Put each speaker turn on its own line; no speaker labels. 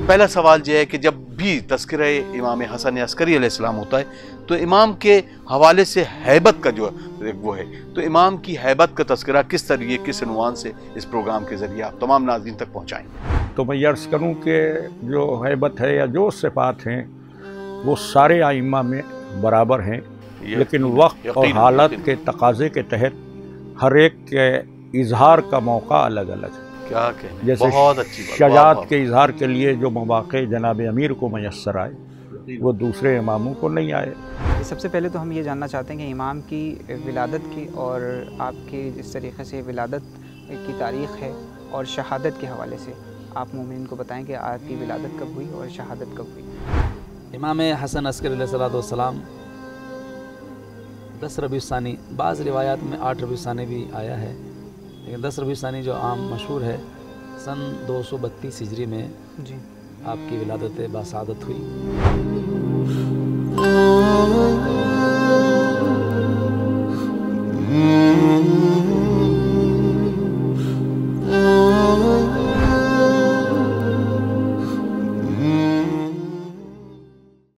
पहला सवाल यह है कि जब भी तज़किरा इमाम हसन अस्करी अलैहिस्सलाम होता है तो इमाम के हवाले से हैबत का जो वो है, तो इमाम की हैबत का तज़किरा किस तरीके, किस उन्वान से इस प्रोग्राम के ज़रिए आप तमाम नाज़रीन तक पहुँचाएंगे?
तो मैं अर्ज़ करूँ कि जो हैबत है या जो सिफ़ात हैं वो सारे आइम्मा में बराबर हैं, लेकिन वक्त और हालत के तकाज़े के तहत हर एक के इजहार का मौका अलग अलग है।
क्या कहें,
जैसे
बहुत अच्छी बात,
शजात के इजहार के लिए जो मौक़े जनाब अमीर को मैसर आए वो दूसरे इमामों को नहीं आए।
सबसे पहले तो हम ये जानना चाहते हैं कि इमाम की विलादत की और आपकी जिस तरीक़े से विलादत की तारीख़ है और शहादत के हवाले से आप मोमिन को बताएं कि आपकी विलादत कब हुई और शहादत कब हुई।
इमाम हसन अस्करी अलैहिस्सलाम 10 रबीउल सानी, बाज़ रिवायात में 8 रबीउल सानी भी आया है, लेकिन 10 रबीउल सानी जो आम मशहूर है, सन 232 हिजरी में जी आपकी विलादत बासादत हुई।